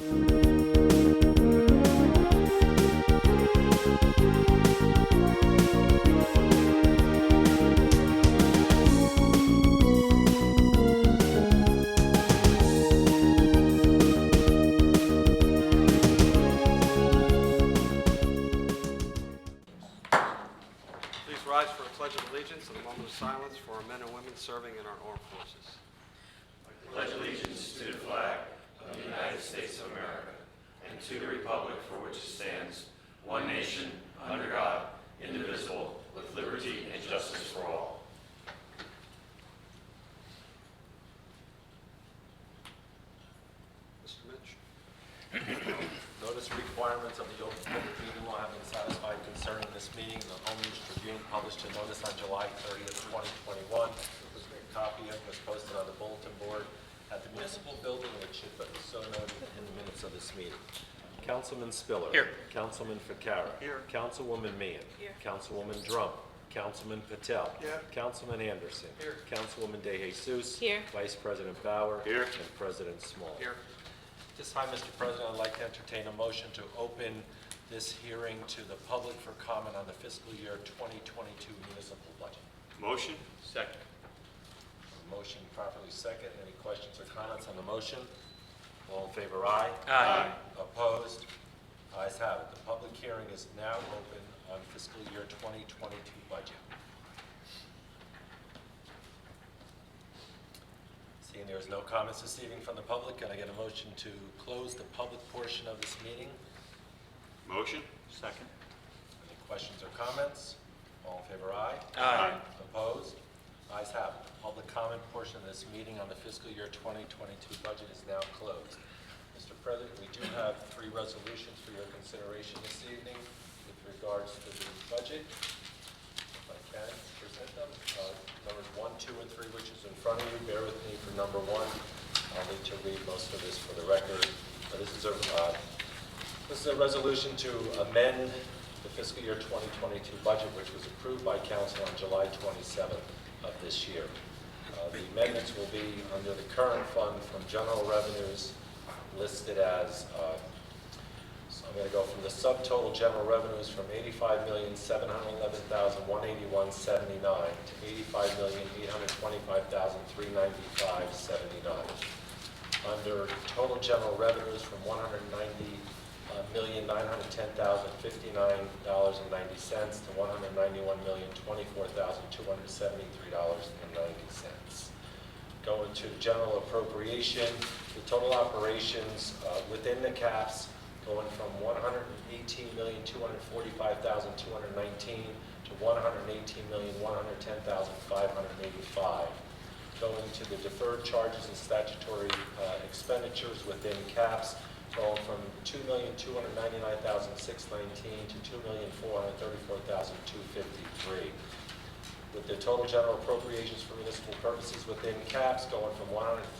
Rise for a pledge of allegiance and a moment of silence for our men and women serving in our armed forces. I pledge allegiance to the flag of the United States of America and to the republic for which it stands, one nation, under God, indivisible, with liberty and justice for all. Mr. Mitch. Notice requirements of the Open Public Meeting Law have been satisfied concerning this meeting. The Home News Tribune published a notice on July 30th, 2021. A copy of it was posted on the bulletin board at the municipal building, which should be so noted in the minutes of this meeting. Councilman Spiller. Here. Councilman FICARRA. Here. Councilwoman Meehan. Here. Councilwoman Drum. Councilman Patel. Here. Councilman Anderson. Here. Councilwoman DeJesus. Here. Vice President Bauer. Here. And President Small. Here. At this time, Mr. President, I'd like to entertain a motion to open this hearing to the public for comment on the fiscal year 2022 municipal budget. Motion? Second. Motion properly second. Any questions or comments on the motion? All in favor, aye? Aye. Opposed? Ayes have it. The public hearing is now open on fiscal year 2022 budget. Seeing there's no comments this evening from the public, can I get a motion to close the public portion of this meeting? Motion? Second. Any questions or comments? All in favor, aye? Aye. Opposed? Ayes have it. The public comment portion of this meeting on the fiscal year 2022 budget is now closed. Mr. President, we do have 3 resolutions for your consideration this evening with regards to the budget. If I can present them. Numbers 1, 2, and 3, which is in front of you. Bear with me for number 1. I'll need to read most of this for the record. This is a resolution to amend the fiscal year 2022 budget, which was approved by council on July 27th of this year. The amendments will be under the current fund from general revenues listed as, so I'm going to go from the subtotal general revenues from $85,711,181.79 to $85,825,395.79. Under total general revenues from $190,910,059.90 to $191,024,273.90. Going to general appropriation, the total operations within the caps going from $118,245,219 to $118,110,585. Going to the deferred charges and statutory expenditures within caps, going from $2,299,619 to $2,434,253. With the total general appropriations for municipal purposes within caps going from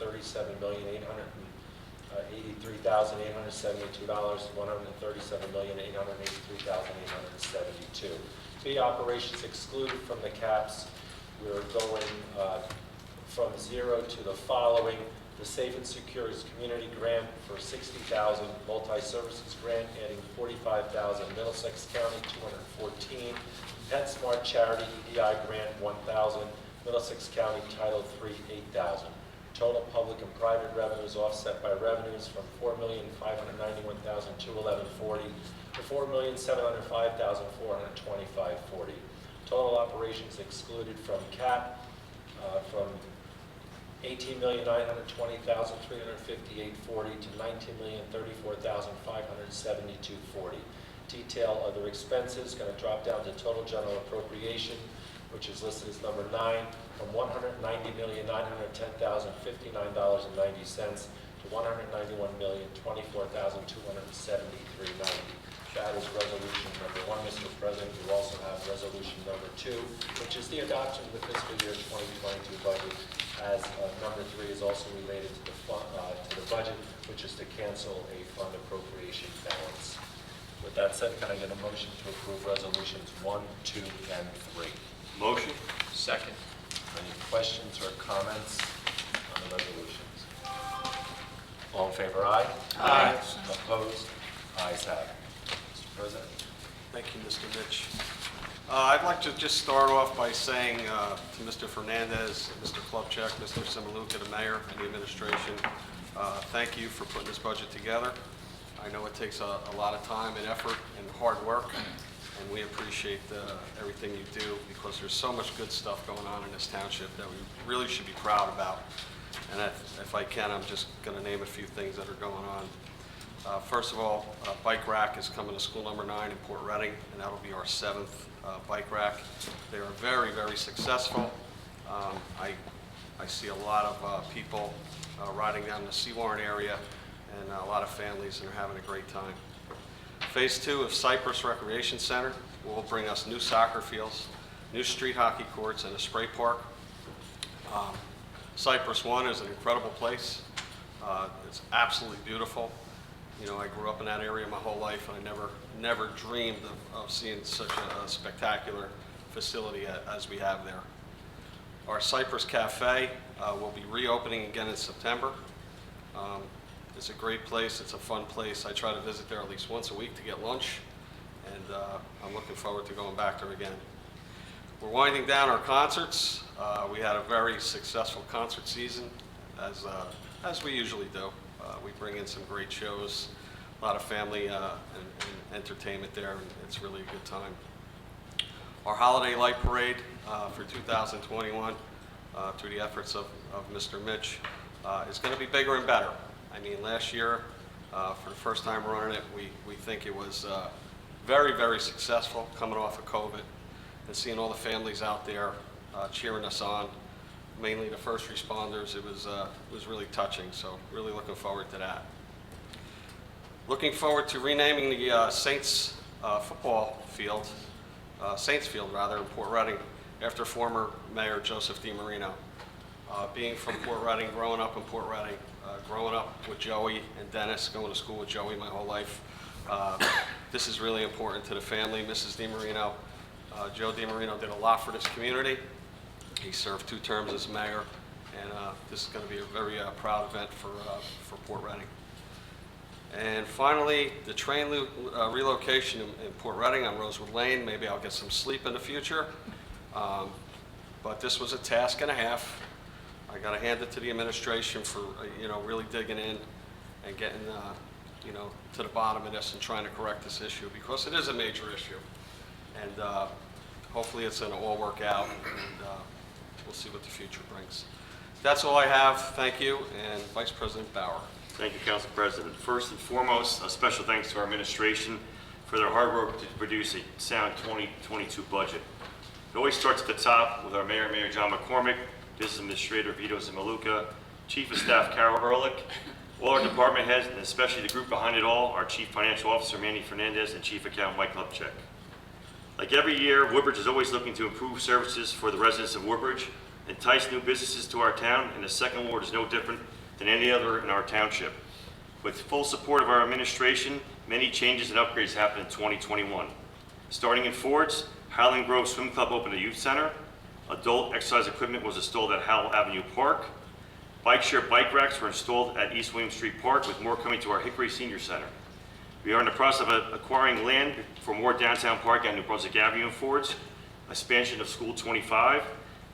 $137,883,872 to $137,883,872. Fee operations excluded from the caps, we're going from 0 to the following. The Safe and Secure Community Grant for $60,000, Multi-Services Grant adding $45,000, Middlesex County $214,000, PetSmart Charity EDI Grant $1,000, Middlesex County Title III $8,000. Total public and private revenues offset by revenues from $4,591,211.40 to $4,705,425.40. Total operations excluded from CAP from $18,920,358.40 to $19,034,572.40. Detail other expenses going to drop down to total general appropriation, which is listed as number 9, from $190,910,059.90 to $191,024,273.90. That is resolution number 1, Mr. President. You also have resolution number 2, which is the adoption of the fiscal year 2022 budget, as number 3 is also related to the budget, which is to cancel a fund appropriation balance. With that said, can I get a motion to approve resolutions 1, 2, and 3? Motion? Second. Any questions or comments on the resolutions? All in favor, aye? Aye. Opposed? Ayes have it. Mr. President? Thank you, Mr. Mitch. I'd like to just start off by saying to Mr. Fernandez, Mr. Klubchak, Mr. Similuka, the mayor, and the administration, thank you for putting this budget together. I know it takes a lot of time and effort and hard work, and we appreciate everything you do because there's so much good stuff going on in this township that we really should be proud about. And if I can, I'm just going to name a few things that are going on. First of all, bike rack is coming to school number 9 in Port Reading, and that'll be our 7th bike rack. They are very, very successful. I see a lot of people riding down the Sea Warren area, and a lot of families, and are having a great time. Phase 2 of Cypress Recreation Center will bring us new soccer fields, new street hockey courts, and a spray park. Cypress 1 is an incredible place. It's absolutely beautiful. You know, I grew up in that area my whole life, and I never dreamed of seeing such a spectacular facility as we have there. Our Cypress Cafe will be reopening again in September. It's a great place. It's a fun place. I try to visit there at least once a week to get lunch, and I'm looking forward to going back there again. We're winding down our concerts. We had a very successful concert season, as we usually do. We bring in some great shows, a lot of family and entertainment there, and it's really a good time. Our holiday light parade for 2021, through the efforts of Mr. Mitch, is going to be bigger and better. I mean, last year, for the first time running it, we think it was very, very successful coming off of COVID, and seeing all the families out there cheering us on, mainly the first responders. It was really touching, so really looking forward to that. Looking forward to renaming the Saints football field, Saints Field rather, in Port Reading, after former Mayor Joseph DiMarino. Being from Port Reading, growing up in Port Reading, growing up with Joey and Dennis, going to school with Joey my whole life, this is really important to the family. Mrs. DiMarino, Joe DiMarino did a lot for this community. He served 2 terms as mayor, and this is going to be a very proud event for Port Reading. And finally, the train relocation in Port Reading on Rosewood Lane. Maybe I'll get some sleep in the future, but this was a task and a half. I got to hand it to the administration for really digging in and getting to the bottom of this and trying to correct this issue, because it is a major issue, and hopefully it's going to all work out, and we'll see what the future brings. That's all I have. Thank you, and Vice President Bauer. Thank you, Council President. First and foremost, a special thanks to our administration for their hard work to produce a sound 2022 budget. It always starts at the top with our Mayor, Mayor John McCormick, Business Administrator Vito Zamaluka, Chief of Staff Carol Ehrlich, all our department heads, and especially the group behind it all, our Chief Financial Officer Manny Fernandez and Chief Accountant Mike Klubchak. Like every year, Woodbridge is always looking to improve services for the residents of Woodbridge, entice new businesses to our town, and the Second Ward is no different than any other in our township. With full support of our administration, many changes and upgrades happened in 2021. Starting in Ford's, Highland Grove Swim Club opened a youth center. Adult exercise equipment was installed at Howell Avenue Park. Bike share bike racks were installed at East William Street Park, with more coming to our Hickory Senior Center. We are in the process of acquiring land for more downtown parking on New Brunswick Avenue in Ford's, expansion of School 25,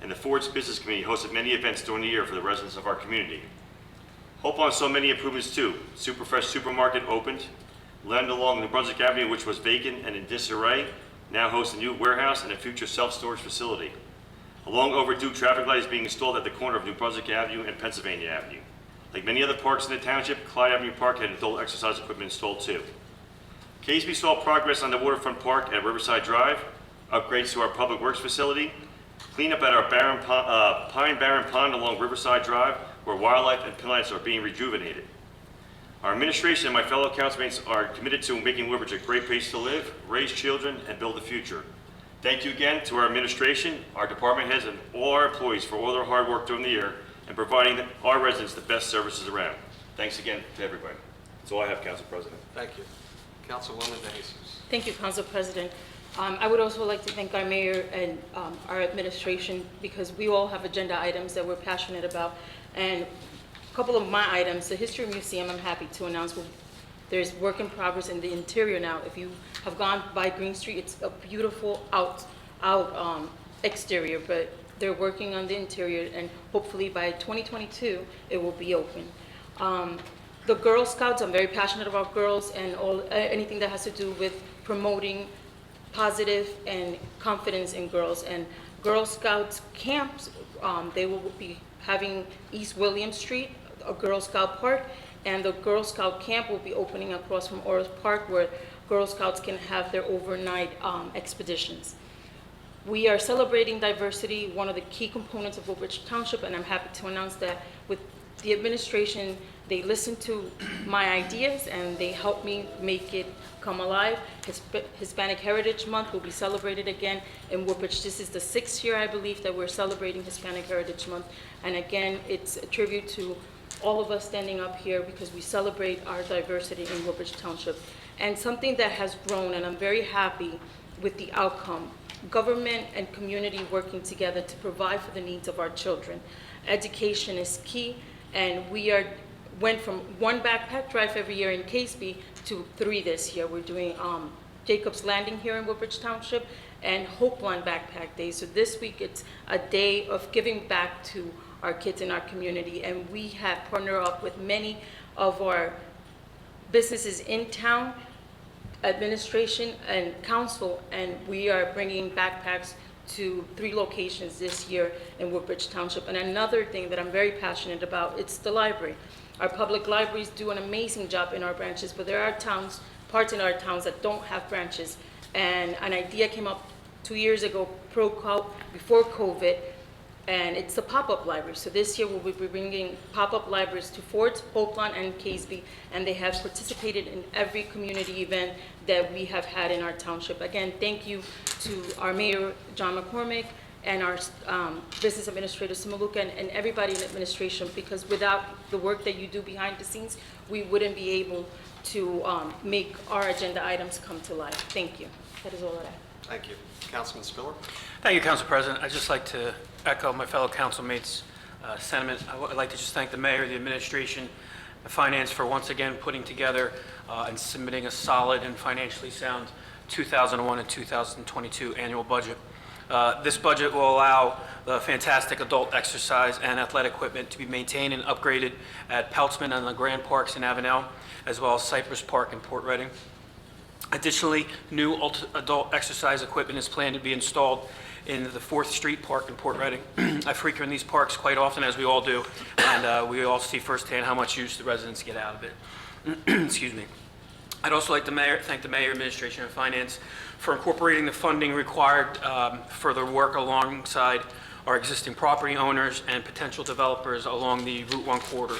and the Ford's Business Committee hosted many events during the year for the residents of our community. Hope on so many improvements too. Superfresh Supermarket opened. Land along New Brunswick Avenue, which was vacant and in disarray, now hosts a new warehouse and a future self-storage facility. A long overdue traffic light is being installed at the corner of New Brunswick Avenue and Pennsylvania Avenue. Like many other parks in the township, Clyde Avenue Park had adult exercise equipment installed too. Casby saw progress on the waterfront park at Riverside Drive, upgrades to our public works facility, cleanup at our Pine Barren Pond along Riverside Drive, where wildlife and plants are being rejuvenated. Our administration and my fellow councilmates are committed to making Woodbridge a great place to live, raise children, and build the future. Thank you again to our administration, our department heads, and all our employees for all their hard work during the year and providing our residents the best services around. Thanks again to everybody. That's all I have, Council President. Thank you. Councilwoman DeJesus. Thank you, Council President. I would also like to thank our mayor and our administration, because we all have agenda items that we're passionate about, and couple of my items, the History Museum, I'm happy to announce, there's work in progress in the interior now. If you have gone by Green Street, it's a beautiful exterior, but they're working on the interior, and hopefully by 2022, it will be open. The Girl Scouts, I'm very passionate about girls and anything that has to do with promoting positive and confidence in girls. And Girl Scouts camps, they will be having East William Street, a Girl Scout park, and the Girl Scout camp will be opening across from Orris Park, where Girl Scouts can have their overnight expeditions. We are celebrating diversity, one of the key components of Woodbridge Township, and I'm happy to announce that with the administration, they listened to my ideas and they helped me make it come alive. Hispanic Heritage Month will be celebrated again in Woodbridge. This is the 6th year, I believe, that we're celebrating Hispanic Heritage Month. And again, it's a tribute to all of us standing up here because we celebrate our diversity in Woodbridge Township. And something that has grown, and I'm very happy with the outcome, government and community working together to provide for the needs of our children. Education is key, and we went from 1 backpack drive every year in Caseby to 3 this year. We're doing Jacob's Landing here in Woodbridge Township and Hopeland Backpack Day. So this week it's a day of giving back to our kids in our community, and we have partnered up with many of our businesses in town, administration and council, and we are bringing backpacks to 3 locations this year in Woodbridge Township. And another thing that I'm very passionate about, it's the library. Our public libraries do an amazing job in our branches, but there are parts in our towns that don't have branches. And an idea came up 2 years ago, before COVID, and it's the pop-up library. So this year we'll be bringing pop-up libraries to Fords, Hopeland, and Caseby, and they have participated in every community event that we have had in our township. Again, thank you to our Mayor, John McCormick, and our Business Administrator, Simaluka, and everybody in administration, because without the work that you do behind the scenes, we wouldn't be able to make our agenda items come to life. Thank you. That is all that I have. Thank you. Councilman Spiller? Thank you, Council President. I'd just like to echo my fellow councilmates' sentiment. I'd like to just thank the mayor, the administration, the finance for once again putting together and submitting a solid and financially sound 2001 and 2022 annual budget. This budget will allow the fantastic adult exercise and athletic equipment to be maintained and upgraded at Peltzman and the Grand Parks in Avenel, as well as Cypress Park in Port Reading. Additionally, new adult exercise equipment is planned to be installed in the 4th Street Park in Port Reading. I frequent these parks quite often, as we all do, and we all see firsthand how much use the residents get out of it. Excuse me. I'd also like to thank the Mayor, Administration, and Finance for incorporating the funding required for the work alongside our existing property owners and potential developers along the Route 1 corridor.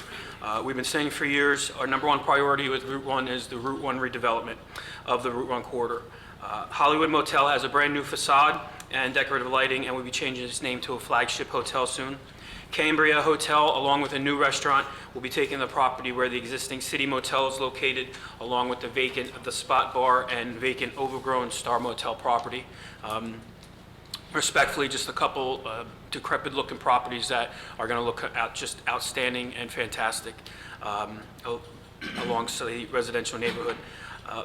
We've been saying for years, our #1 priority with Route 1 is the Route 1 redevelopment of the Route 1 corridor. Hollywood Motel has a brand new facade and decorative lighting, and will be changing its name to a flagship hotel soon. Cambria Hotel, along with a new restaurant, will be taking the property where the existing City Motel is located, along with the vacant The Spot Bar and vacant overgrown Star Motel property. Respectfully, just a couple decrepit-looking properties that are going to look just outstanding and fantastic alongside the residential neighborhood.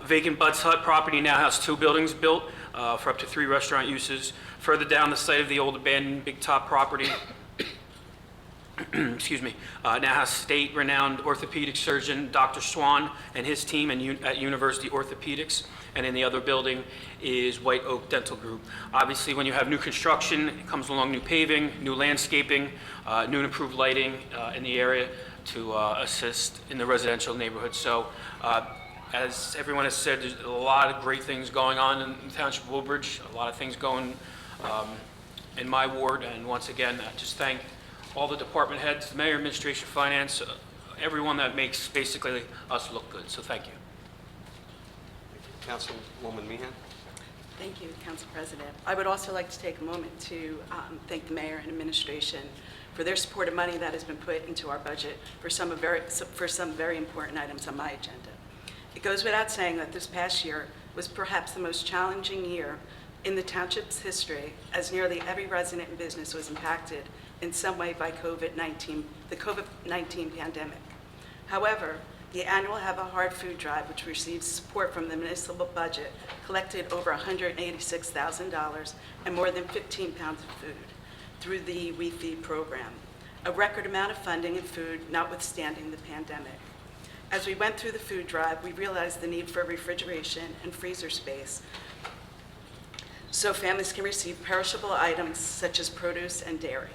Vacant Bud's Hut property now has 2 buildings built for up to 3 restaurant uses. Further down the site of the old abandoned Big Top property, excuse me, now has state-renowned orthopedic surgeon Dr. Swan and his team at University Orthopedics. And in the other building is White Oak Dental Group. Obviously, when you have new construction, it comes along new paving, new landscaping, new and improved lighting in the area to assist in the residential neighborhood. So, as everyone has said, there's a lot of great things going on in the Township of Woodbridge, a lot of things going in my ward. And once again, I just thank all the department heads, the Mayor, Administration, Finance, everyone that makes basically us look good. So thank you. Councilwoman Meehan? Thank you, Council President. I would also like to take a moment to thank the Mayor and Administration for their support of money that has been put into our budget for some very important items on my agenda. It goes without saying that this past year was perhaps the most challenging year in the Township's history, as nearly every resident and business was impacted in some way by the COVID-19 pandemic. However, the annual Have a Heart food drive, which receives support from the municipal budget, collected over $186,000 and more than 15 pounds of food through the We Feed program, a record amount of funding and food notwithstanding the pandemic. As we went through the food drive, we realized the need for refrigeration and freezer space so families can receive perishable items such as produce and dairy.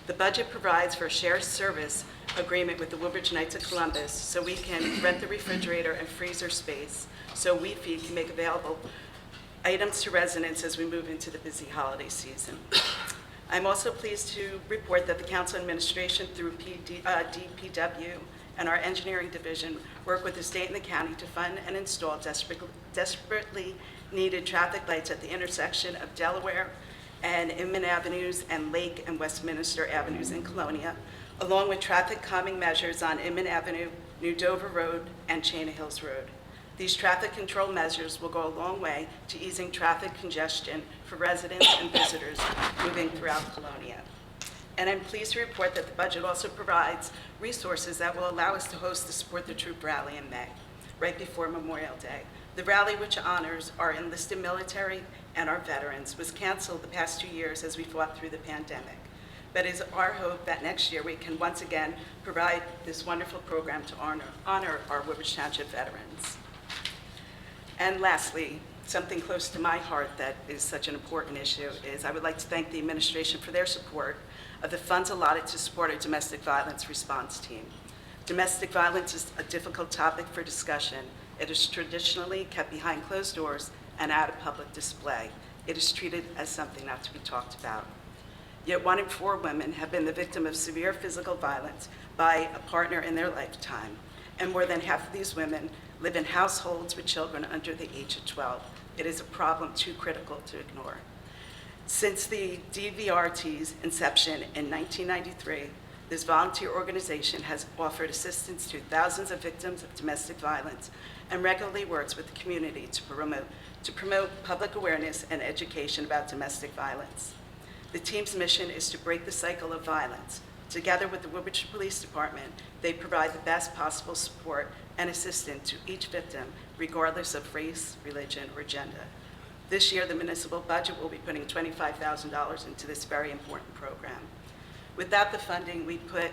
The budget provides for a shared service agreement with the Woodbridge Knights of Columbus so we can rent the refrigerator and freezer space so We Feed can make available items to residents as we move into the busy holiday season. I'm also pleased to report that the council administration through DPW and our engineering division work with the state and the county to fund and install desperately needed traffic lights at the intersection of Delaware and Inman Avenues and Lake and Westminster Avenues in Colonia, along with traffic calming measures on Inman Avenue, New Dover Road, and Chena Hills Road. These traffic control measures will go a long way to easing traffic congestion for residents and visitors moving throughout Colonia. And I'm pleased to report that the budget also provides resources that will allow us to host the Support the Troop rally in May, right before Memorial Day. The rally, which honors our enlisted military and our veterans, was canceled the past 2 years as we fought through the pandemic. But it is our hope that next year we can once again provide this wonderful program to honor our Woodbridge Township veterans. And lastly, something close to my heart that is such an important issue is I would like to thank the administration for their support of the funds allotted to support our domestic violence response team. Domestic violence is a difficult topic for discussion. It is traditionally kept behind closed doors and out of public display. It is treated as something not to be talked about. Yet 1 in 4 women have been the victim of severe physical violence by a partner in their lifetime. And more than half of these women live in households with children under the age of 12. It is a problem too critical to ignore. Since the DVRT's inception in 1993, this volunteer organization has offered assistance to thousands of victims of domestic violence and regularly works with the community to promote public awareness and education about domestic violence. The team's mission is to break the cycle of violence. Together with the Woodbridge Police Department, they provide the best possible support and assistance to each victim, regardless of race, religion, or gender. This year, the municipal budget will be putting $25,000 into this very important program. Without the funding we put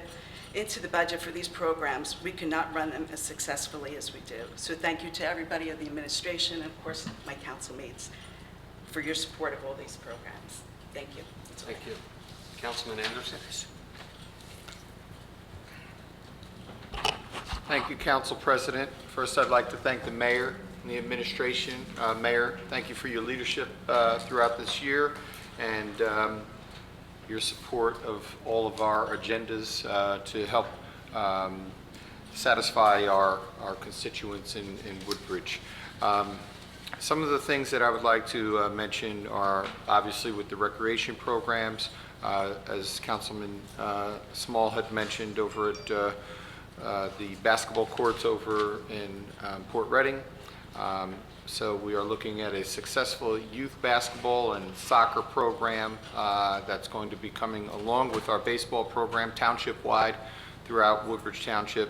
into the budget for these programs, we could not run them as successfully as we do. So thank you to everybody of the administration and, of course, my council mates for your support of all these programs. Thank you. Thank you. Councilman Anderson? Thank you, Council President. First, I'd like to thank the mayor and the administration. Mayor, thank you for your leadership throughout this year and your support of all of our agendas to help satisfy our constituents in Woodbridge. Some of the things that I would like to mention are obviously with the recreation programs, as Councilman Small had mentioned over at the basketball courts over in Port Reading. So we are looking at a successful youth basketball and soccer program that's going to be coming along with our baseball program township-wide throughout Woodbridge Township.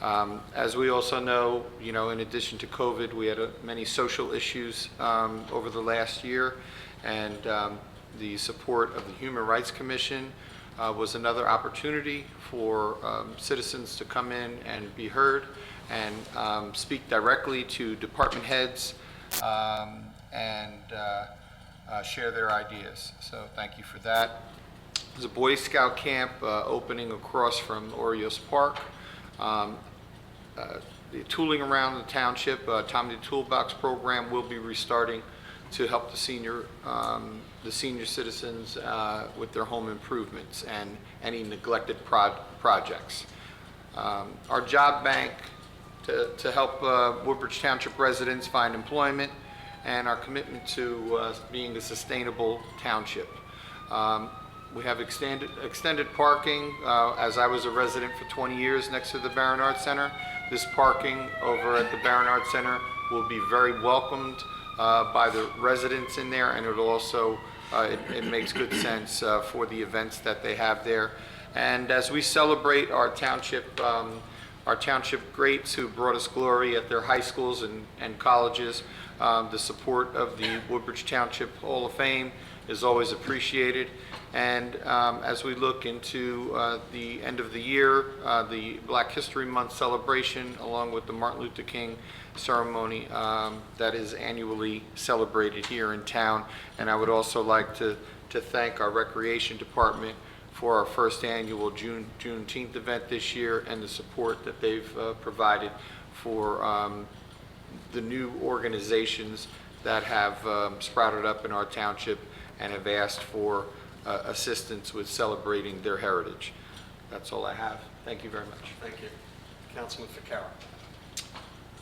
As we also know, in addition to COVID, we had many social issues over the last year, and the support of the Human Rights Commission was another opportunity for citizens to come in and be heard and speak directly to department heads and share their ideas. So thank you for that. There's a Boy Scout camp opening across from Orios Park. The tooling around the township, Tommy the Toolbox program will be restarting to help the senior citizens with their home improvements and any neglected projects. Our job bank to help Woodbridge Township residents find employment, and our commitment to being a sustainable township. We have extended parking. As I was a resident for 20 years next to the Barron Arts Center, this parking over at the Barron Arts Center will be very welcomed by the residents in there, and it will also it makes good sense for the events that they have there. And as we celebrate our township greats who brought us glory at their high schools and colleges, the support of the Woodbridge Township Hall of Fame is always appreciated. And as we look into the end of the year, the Black History Month celebration, along with the Martin Luther King ceremony that is annually celebrated here in town. And I would also like to thank our Recreation Department for our first annual Juneteenth event this year and the support that they've provided for the new organizations that have sprouted up in our township and have asked for assistance with celebrating their heritage. That's all I have. Thank you very much. Thank you. Councilman FICARRA.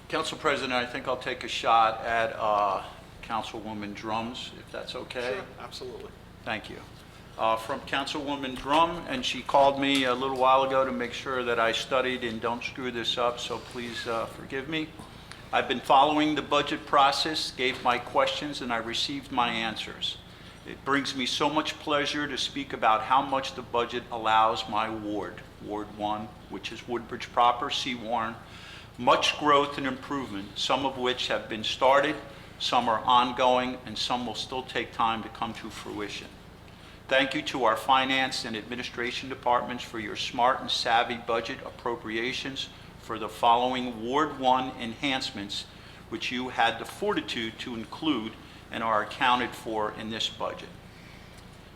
Council President, I think I'll take a shot at Councilwoman Drum's, if that's okay. Sure, absolutely. Thank you. From Councilwoman Drum, and she called me a little while ago to make sure that I studied and don't screw this up, so please forgive me. I've been following the budget process, gave my questions, and I received my answers. It brings me so much pleasure to speak about how much the budget allows my ward, Ward 1, which is Woodbridge proper, Seawarren, much growth and improvement, some of which have been started, some are ongoing, and some will still take time to come to fruition. Thank you to our finance and administration departments for your smart and savvy budget appropriations for the following Ward 1 enhancements, which you had the fortitude to include and are accounted for in this budget.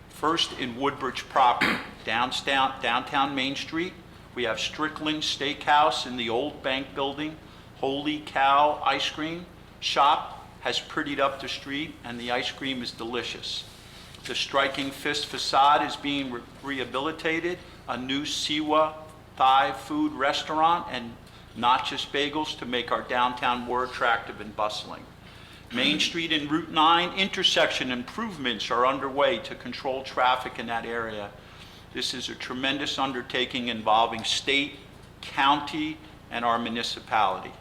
First, in Woodbridge proper, downtown Main Street, we have Strickland Steakhouse in the old bank building. Holy Cow Ice Cream Shop has prettied up the street, and the ice cream is delicious. The Striking Fist facade is being rehabilitated, a new Siwa Thai food restaurant, and Notches Bagels to make our downtown more attractive and bustling. Main Street and Route 9 intersection improvements are underway to control traffic in that area. This is a tremendous undertaking involving state, county, and our municipality.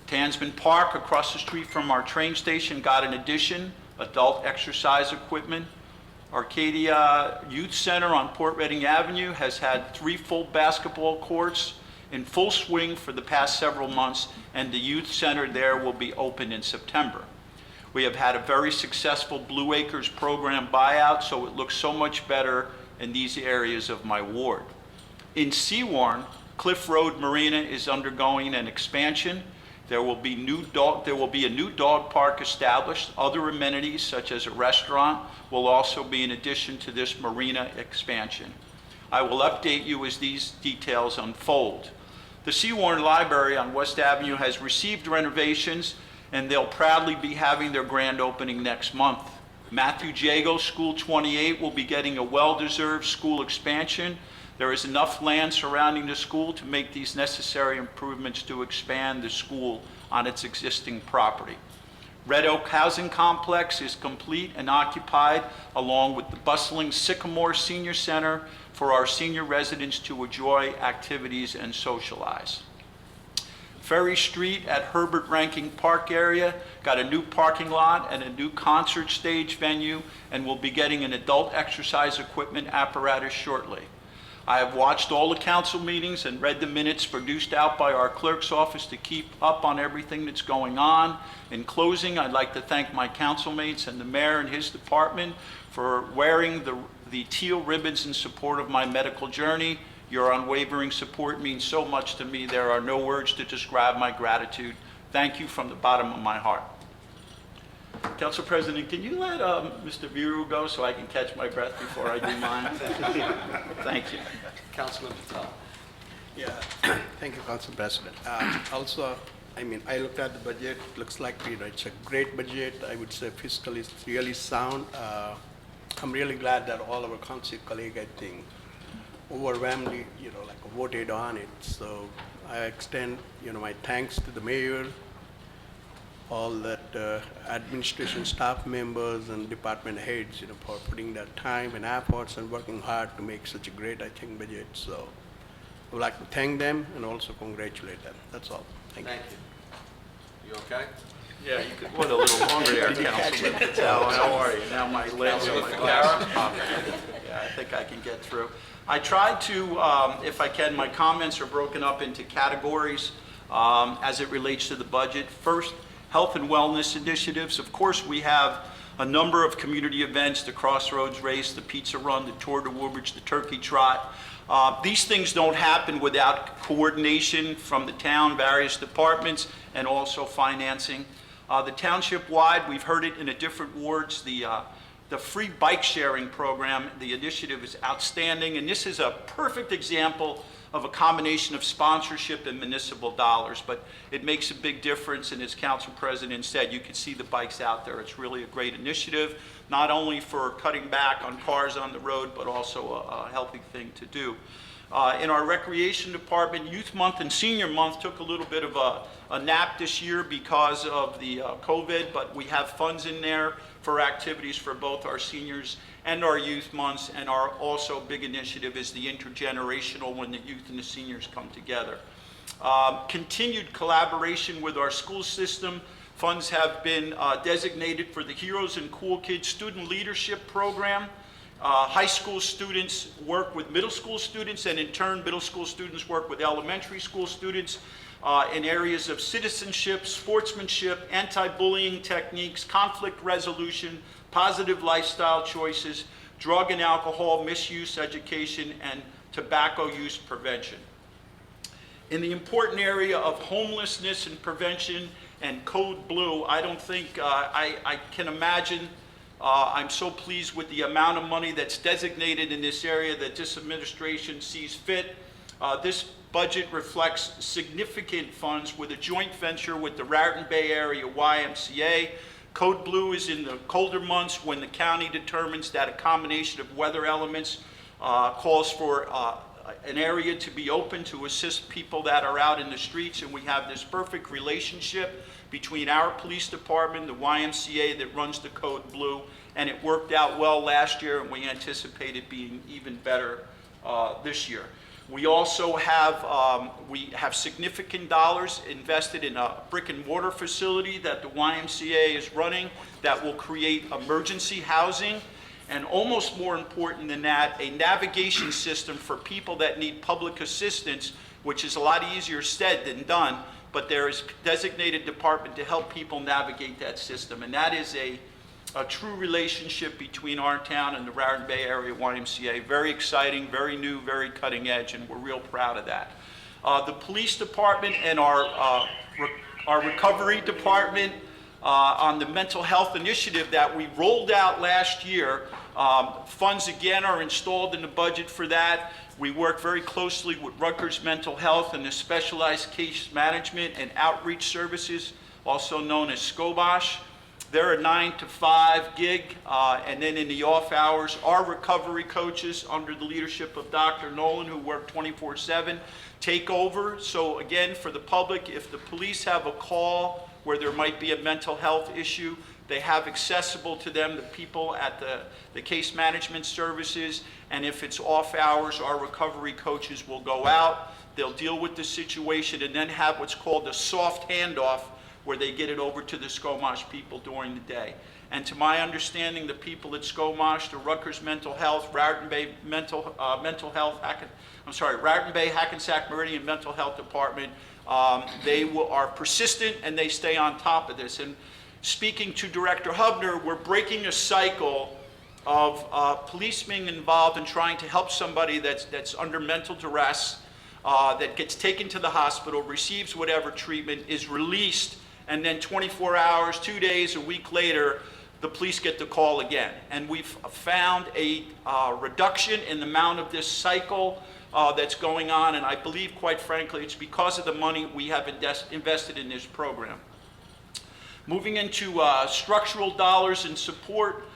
Tansman Park, across the street from our train station, got an addition, adult exercise equipment. Arcadia Youth Center on Port Reading Avenue has had 3 full basketball courts in full swing for the past several months, and the youth center there will be open in September. We have had a very successful Blue Acres program buyout, so it looks so much better in these areas of my ward. In Seawarren, Cliff Road Marina is undergoing an expansion. There will be a new dog park established. Other amenities, such as a restaurant, will also be in addition to this marina expansion. I will update you as these details unfold. The Seawarren Library on West Avenue has received renovations, and they'll proudly be having their grand opening next month. Matthew Jago School 28 will be getting a well-deserved school expansion. There is enough land surrounding the school to make these necessary improvements to expand the school on its existing property. Red Oak Housing Complex is complete and occupied, along with the bustling Sycamore Senior Center for our senior residents to enjoy activities and socialize. Ferry Street at Herbert Rankin Park area got a new parking lot and a new concert stage venue, and will be getting an adult exercise equipment apparatus shortly. I have watched all the council meetings and read the minutes produced out by our clerk's office to keep up on everything that's going on. In closing, I'd like to thank my councilmates and the mayor and his department for wearing the teal ribbons in support of my medical journey. Your unwavering support means so much to me. There are no words to describe my gratitude. Thank you from the bottom of my heart. Council President, can you let Mr. Viru go so I can catch my breath before I do mine? Thank you. Councilman Patel. Yeah, thank you, Council President. Also, I mean, I looked at the budget. Looks like it's a great budget. I would say fiscal is really sound. I'm really glad that all of our council colleagues, I think, overwhelmingly, voted on it. So I extend, my thanks to the mayor, all that administration staff members and department heads, for putting their time and efforts and working hard to make such a great, I think, budget. So I would like to thank them and also congratulate them. That's all. Thank you. You okay? Yeah, you could put a little longer there, Councilman. How are you? Now my legs and my glasses pop. Yeah, I think I can get through. I tried to, if I can, my comments are broken up into categories as it relates to the budget. First, health and wellness initiatives. Of course, we have a number of community events, the Crossroads Race, the Pizza Run, the Tour de Woodbridge, the Turkey Trot. These things don't happen without coordination from the town, various departments, and also financing. The township-wide, we've heard it in the different wards, the free bike sharing program, the initiative is outstanding, and this is a perfect example of a combination of sponsorship and municipal dollars, but it makes a big difference, and as Council President said, you can see the bikes out there. It's really a great initiative, not only for cutting back on cars on the road, but also a healthy thing to do. In our recreation department, Youth Month and Senior Month took a little bit of a nap this year because of the COVID, but we have funds in there for activities for both our seniors and our youth months, and our also big initiative is the intergenerational, when the youth and the seniors come together. Continued collaboration with our school system. Funds have been designated for the Heroes and Cool Kids Student Leadership Program. High school students work with middle school students, and in turn, middle school students work with elementary school students in areas of citizenship, sportsmanship, anti-bullying techniques, conflict resolution, positive lifestyle choices, drug and alcohol misuse education, and tobacco use prevention. In the important area of homelessness and prevention and Code Blue, I don't think I can imagine. I'm so pleased with the amount of money that's designated in this area that this administration sees fit. This budget reflects significant funds with a joint venture with the Raritan Bay Area YMCA. Code Blue is in the colder months when the county determines that a combination of weather elements calls for an area to be open to assist people that are out in the streets, and we have this perfect relationship between our police department, the YMCA that runs the Code Blue, and it worked out well last year, and we anticipate it being even better this year. We also have significant dollars invested in a brick and mortar facility that the YMCA is running that will create emergency housing, and almost more important than that, a navigation system for people that need public assistance, which is a lot easier said than done, but there is a designated department to help people navigate that system, and that is a true relationship between our town and the Raritan Bay Area YMCA. Very exciting, very new, very cutting edge, and we're real proud of that. The police department and our recovery department on the mental health initiative that we rolled out last year, funds again are installed in the budget for that. We work very closely with Rutgers Mental Health and the Specialized Case Management and Outreach Services, also known as SCOBOSH. They're a 9 to 5 gig, and then in the off hours, our recovery coaches under the leadership of Dr. Nolan, who work 24/7, take over. So again, for the public, if the police have a call where there might be a mental health issue, they have accessible to them the people at the case management services, and if it's off hours, our recovery coaches will go out, they'll deal with the situation, and then have what's called a soft handoff, where they get it over to the SCOMOSH people during the day. And to my understanding, the people at SCOMOSH, the Rutgers Mental Health, Raritan Bay Raritan Bay Hackensack Meridian Mental Health Department, are persistent and they stay on top of this. And speaking to Director Hubner, we're breaking a cycle of police being involved in trying to help somebody that's under mental duress, that gets taken to the hospital, receives whatever treatment, is released, and then 24 hours, 2 days, a week later, the police get the call again. And we've found a reduction in the amount of this cycle that's going on, and I believe, quite frankly, it's because of the money we have invested in this program. Moving into structural dollars and support,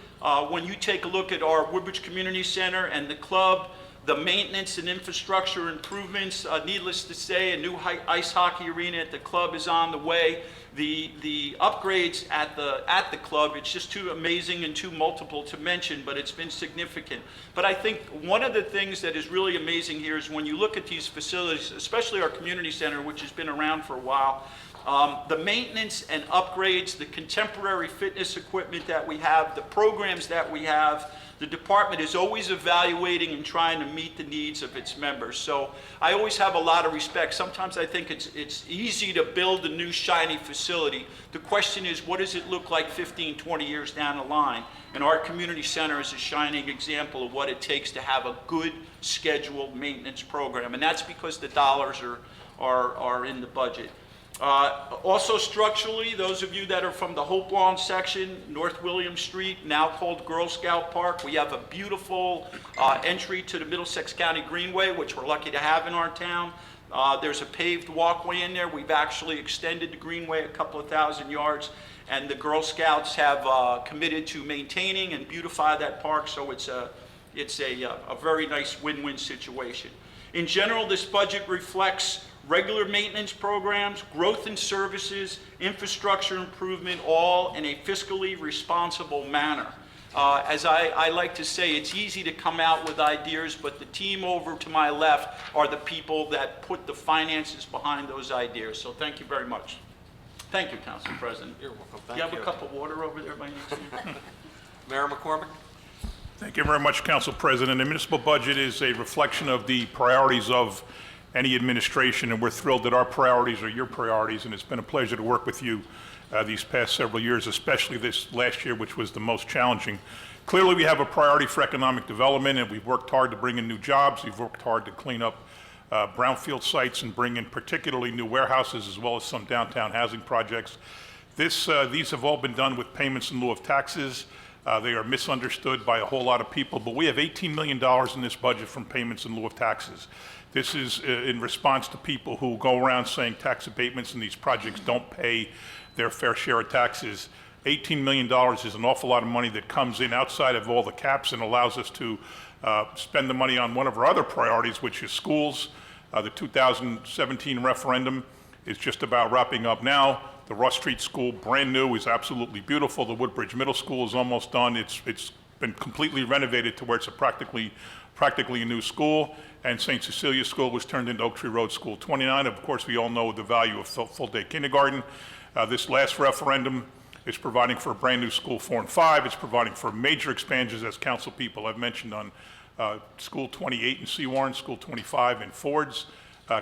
when you take a look at our Woodbridge Community Center and the club, the maintenance and infrastructure improvements, needless to say, a new ice hockey arena at the club is on the way. The upgrades at the club, it's just too amazing and too multiple to mention, but it's been significant. But I think one of the things that is really amazing here is when you look at these facilities, especially our community center, which has been around for a while, The maintenance and upgrades, the contemporary fitness equipment that we have, the programs that we have, the department is always evaluating and trying to meet the needs of its members. So I always have a lot of respect. Sometimes I think it's easy to build a new shiny facility. The question is, what does it look like 15, 20 years down the line? And our community center is a shining example of what it takes to have a good scheduled maintenance program. And that's because the dollars are in the budget. Also structurally, those of you that are from the Hope Lawn section, North William Street, now called Girl Scout Park, we have a beautiful entry to the Middlesex County Greenway, which we're lucky to have in our town. There's a paved walkway in there. We've actually extended the Greenway a couple of thousand yards, and the Girl Scouts have committed to maintaining and beautify that park, so it's a very nice win-win situation. In general, this budget reflects regular maintenance programs, growth in services, infrastructure improvement, all in a fiscally responsible manner. As I like to say, it's easy to come out with ideas, but the team over to my left are the people that put the finances behind those ideas. So thank you very much. Thank you, Council President. You're welcome. Do you have a cup of water over there by any chance? Mayor McCormick? Thank you very much, Council President. The municipal budget is a reflection of the priorities of any administration, and we're thrilled that our priorities are your priorities, and it's been a pleasure to work with you these past several years, especially this last year, which was the most challenging. Clearly, we have a priority for economic development, and we've worked hard to bring in new jobs. We've worked hard to clean up brownfield sites and bring in particularly new warehouses, as well as some downtown housing projects. These have all been done with payments in lieu of taxes. They are misunderstood by a whole lot of people, but we have $18 million in this budget from payments in lieu of taxes. This is in response to people who go around saying tax abatements and these projects don't pay their fair share of taxes. $18 million is an awful lot of money that comes in outside of all the caps and allows us to spend the money on one of our other priorities, which is schools. The 2017 referendum is just about wrapping up now. The Russ Street School, brand new, is absolutely beautiful. The Woodbridge Middle School is almost done. It's been completely renovated to where it's practically a new school. And St. Cecilia School was turned into Oak Tree Road School 29. Of course, we all know the value of full-day kindergarten. This last referendum is providing for a brand new School 4 and 5. It's providing for major expansions, as council people have mentioned, on School 28 in Seawarren, School 25 in Fords,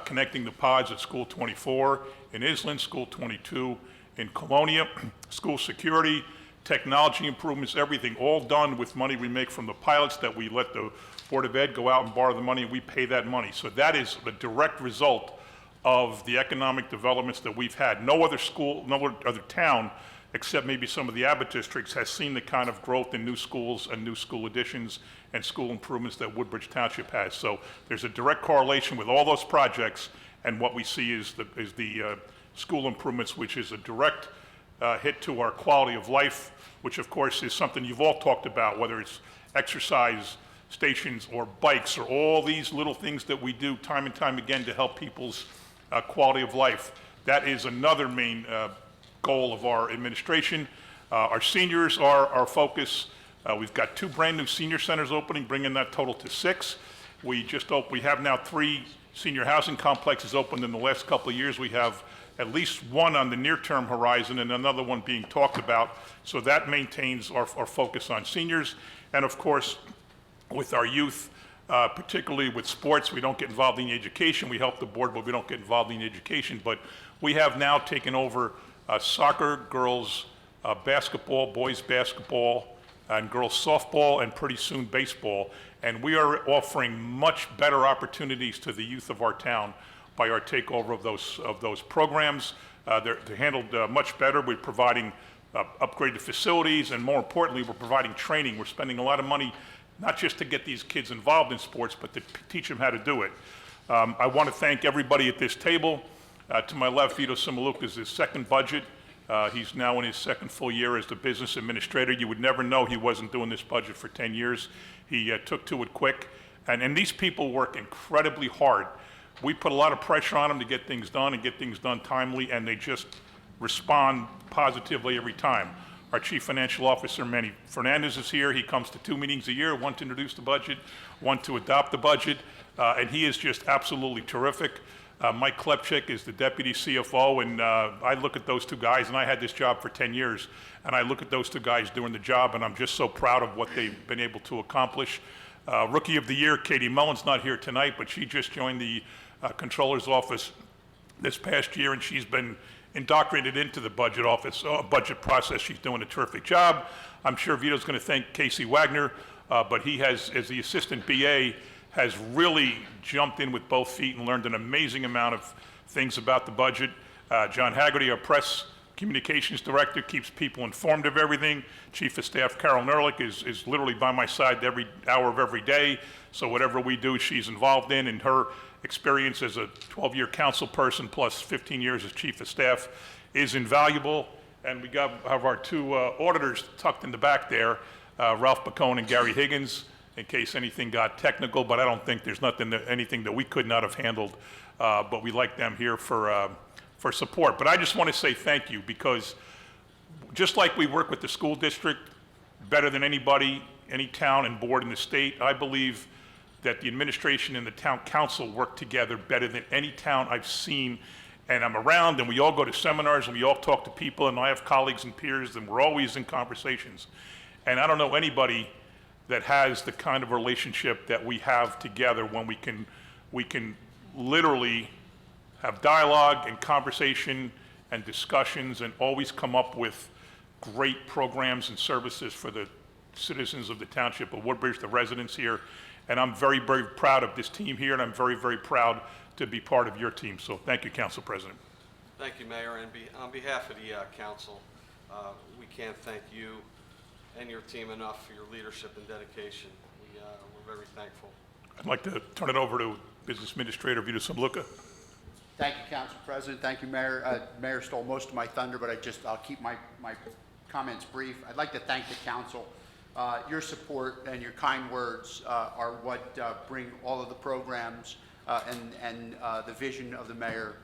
connecting the pods at School 24 in Island, School 22 in Colonia, school security, technology improvements, everything, all done with money we make from the pilots that we let the Board of Ed go out and borrow the money, and we pay that money. So that is a direct result of the economic developments that we've had. No other school, no other town, except maybe some of the Abbott districts, has seen the kind of growth in new schools and new school additions and school improvements that Woodbridge Township has. So there's a direct correlation with all those projects, and what we see is the school improvements, which is a direct hit to our quality of life, which of course is something you've all talked about, whether it's exercise stations or bikes or all these little things that we do time and time again to help people's quality of life. That is another main goal of our administration. Our seniors are our focus. We've got 2 brand new senior centers opening, bringing that total to 6. We have now 3 senior housing complexes opened in the last couple of years. We have at least 1 on the near-term horizon and another one being talked about. So that maintains our focus on seniors. And of course, with our youth, particularly with sports, we don't get involved in education. We help the board, but we don't get involved in education. But we have now taken over soccer, girls basketball, boys basketball, and girls softball, and pretty soon baseball. And we are offering much better opportunities to the youth of our town by our takeover of those programs. They're handled much better. We're providing upgraded facilities, and more importantly, we're providing training. We're spending a lot of money not just to get these kids involved in sports, but to teach them how to do it. I want to thank everybody at this table. To my left, Vito Simaluka is his second budget. He's now in his second full year as the business administrator. You would never know he wasn't doing this budget for 10 years. He took to it quick. And these people work incredibly hard. We put a lot of pressure on them to get things done and get things done timely, and they just respond positively every time. Our Chief Financial Officer, Manny Fernandez, is here. He comes to 2 meetings a year, 1 to introduce the budget, 1 to adopt the budget, and he is just absolutely terrific. Mike Klepchik is the deputy CFO, and I look at those two guys, and I had this job for 10 years, and I look at those two guys doing the job, and I'm just so proud of what they've been able to accomplish. Rookie of the Year, Katie Mullen's not here tonight, but she just joined the Controller's Office this past year, and she's been indoctrinated into the budget process. She's doing a terrific job. I'm sure Vito's going to thank Casey Wagner, but he has, as the assistant BA, has really jumped in with both feet and learned an amazing amount of things about the budget. John Haggerty, our press communications director, keeps people informed of everything. Chief of Staff Carol Nerlich is literally by my side every hour of every day. So whatever we do, she's involved in, and her experience as a 12-year council person plus 15 years as Chief of Staff is invaluable. And we have our two auditors tucked in the back there, Ralph Bacone and Gary Higgins, in case anything got technical, but I don't think there's anything that we could not have handled, but we like them here for support. But I just want to say thank you, because just like we work with the school district better than anybody, any town and board in the state, I believe that the administration and the town council work together better than any town I've seen. And I'm around, and we all go to seminars, and we all talk to people, and I have colleagues and peers, and we're always in conversations. And I don't know anybody that has the kind of relationship that we have together when we can literally have dialogue and conversation and discussions and always come up with great programs and services for the citizens of the township of Woodbridge, the residents here. And I'm very, very proud of this team here, and I'm very, very proud to be part of your team. So thank you, Council President. Thank you, Mayor, and on behalf of the council, we can't thank you and your team enough for your leadership and dedication. We're very thankful. I'd like to turn it over to Business Administrator Vito Samluca. Thank you, Council President. Thank you, Mayor. Mayor stole most of my thunder, but I'll keep my comments brief. I'd like to thank the council. Your support and your kind words are what bring all of the programs and the vision of the mayor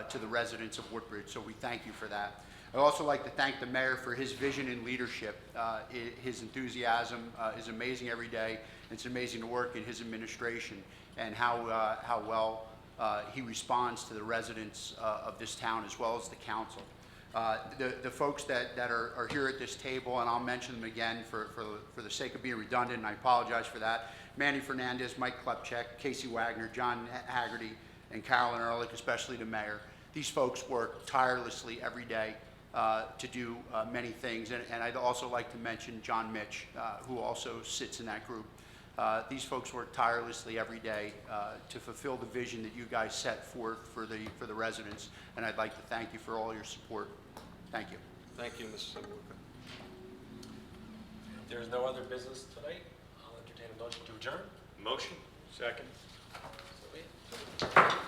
to the residents of Woodbridge, so we thank you for that. I'd also like to thank the mayor for his vision and leadership. His enthusiasm is amazing every day. It's amazing to work in his administration and how well he responds to the residents of this town as well as the council. The folks that are here at this table, and I'll mention them again for the sake of being redundant, and I apologize for that. Manny Fernandez, Mike Klepchik, Casey Wagner, John Haggerty, and Carolyn Ehrlich, especially the mayor. These folks work tirelessly every day to do many things. And I'd also like to mention John Mitch, who also sits in that group. These folks work tirelessly every day to fulfill the vision that you guys set forth for the residents. And I'd like to thank you for all your support. Thank you. Thank you, Mr. Samluca. If there's no other business tonight, I'll entertain a motion to adjourn. Motion. Second. So be it.